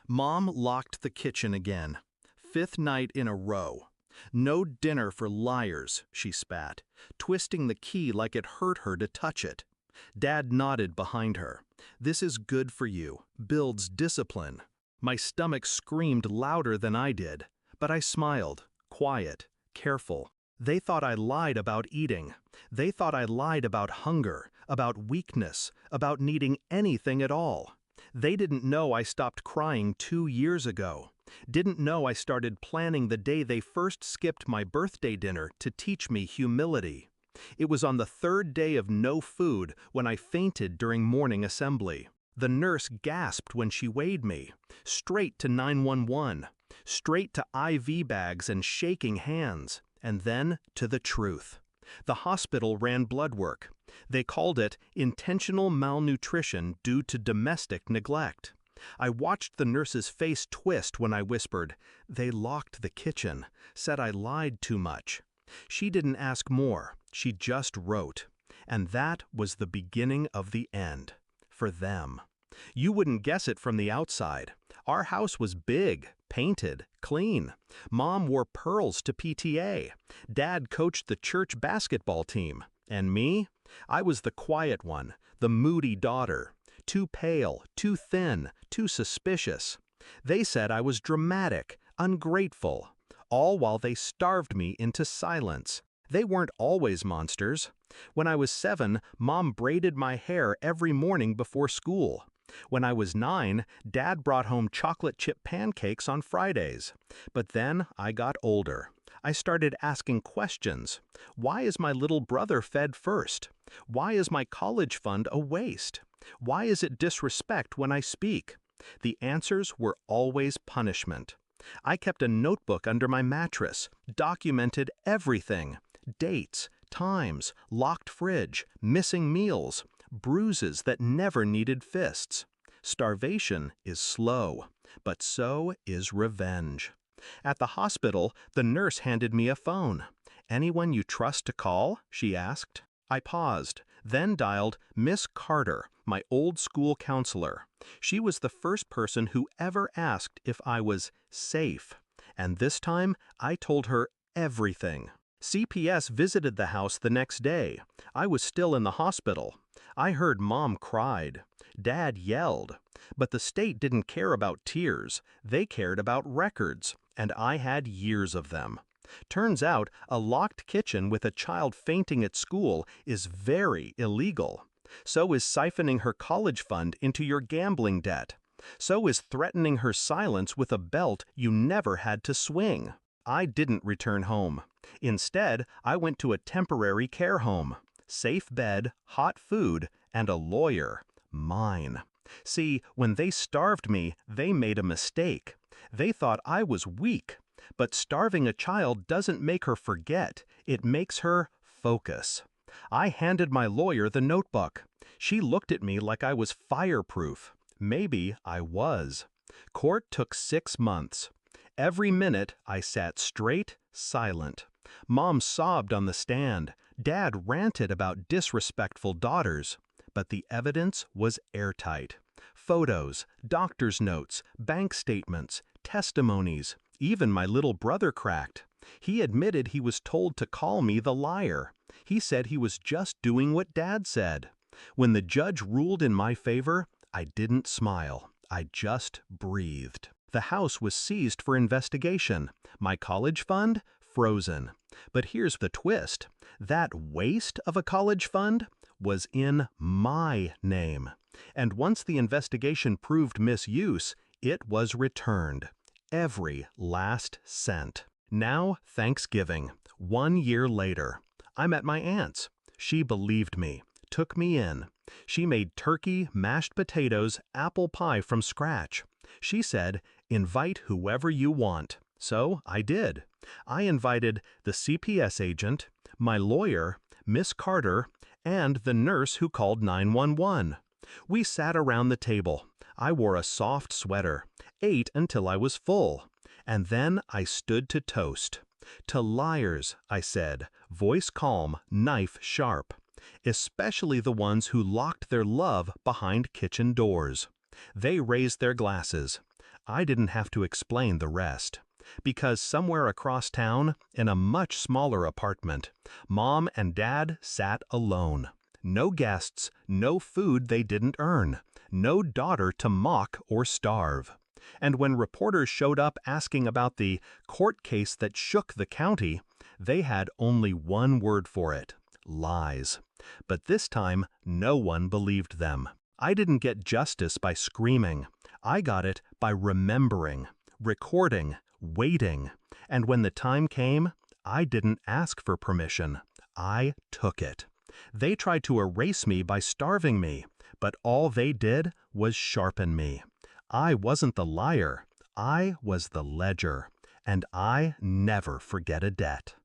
Mom locked the kitchen again. Fifth night in a row. No dinner for liars, she spat, twisting the key like it hurt her to touch it. Dad nodded behind her. This is good for you, builds discipline. My stomach screamed louder than I did, but I smiled, quiet, careful. They thought I lied about eating. They thought I lied about hunger, about weakness, about needing anything at all. They didn't know I stopped crying 2 years ago. Didn't know I started planning the day they first skipped my birthday dinner to teach me humility. It was on the third day of no food when I fainted during morning assembly. The nurse gasped when she weighed me. Straight to 911. Straight to IV bags and shaking hands. And then to the truth. The hospital ran blood work. They called it intentional malnutrition due to domestic neglect. I watched the nurse's face twist when I whispered, "They locked the kitchen, said I lied too much." She didn't ask more, she just wrote. And that was the beginning of the end. For them. You wouldn't guess it from the outside. Our house was big, painted, clean. Mom wore pearls to PTA. Dad coached the church basketball team. And me? I was the quiet one, the moody daughter. Too pale, too thin, too suspicious. They said I was dramatic, ungrateful, all while they starved me into silence. They weren't always monsters. When I was 7, Mom braided my hair every morning before school. When I was 9, Dad brought home chocolate chip pancakes on Fridays. But then I got older. I started asking questions. Why is my little brother fed first? Why is my college fund a waste? Why is it disrespect when I speak? The answers were always punishment. I kept a notebook under my mattress, documented everything. Dates, times, locked fridge, missing meals, bruises that never needed fists. Starvation is slow, but so is revenge. At the hospital, the nurse handed me a phone. "Anyone you trust to call?" she asked. I paused, then dialed Miss Carter, my old school counselor. She was the first person who ever asked if I was safe. And this time, I told her everything. CPS visited the house the next day. I was still in the hospital. I heard Mom cried. Dad yelled. But the state didn't care about tears. They cared about records, and I had years of them. Turns out, a locked kitchen with a child fainting at school is very illegal. So is siphoning her college fund into your gambling debt. So is threatening her silence with a belt you never had to swing. I didn't return home. Instead, I went to a temporary care home. Safe bed, hot food, and a lawyer. Mine. See, when they starved me, they made a mistake. They thought I was weak. But starving a child doesn't make her forget. It makes her focus. I handed my lawyer the notebook. She looked at me like I was fireproof. Maybe I was. Court took 6 months. Every minute, I sat straight, silent. Mom sobbed on the stand. Dad ranted about disrespectful daughters. But the evidence was airtight. Photos, doctor's notes, bank statements, testimonies. Even my little brother cracked. He admitted he was told to call me the liar. He said he was just doing what Dad said. When the judge ruled in my favor, I didn't smile. I just breathed. The house was seized for investigation. My college fund? Frozen. But here's the twist. That waste of a college fund was in my name. And once the investigation proved misuse, it was returned. Every last cent. Now, Thanksgiving, 1 year later. I'm at my aunt's. She believed me, took me in. She made turkey, mashed potatoes, apple pie from scratch. She said, "Invite whoever you want." So I did. I invited the CPS agent, my lawyer, Miss Carter, and the nurse who called 911. We sat around the table. I wore a soft sweater, ate until I was full, and then I stood to toast. "To liars," I said, voice calm, knife sharp, especially the ones who locked their love behind kitchen doors. They raised their glasses. I didn't have to explain the rest. Because somewhere across town, in a much smaller apartment, Mom and Dad sat alone. No guests, no food they didn't earn, no daughter to mock or starve. And when reporters showed up asking about the court case that shook the county, they had only one word for it: lies. But this time, no one believed them. I didn't get justice by screaming. I got it by remembering, recording, waiting. And when the time came, I didn't ask for permission. I took it. They tried to erase me by starving me, but all they did was sharpen me. I wasn't the liar. I was the ledger. And I never forget a debt.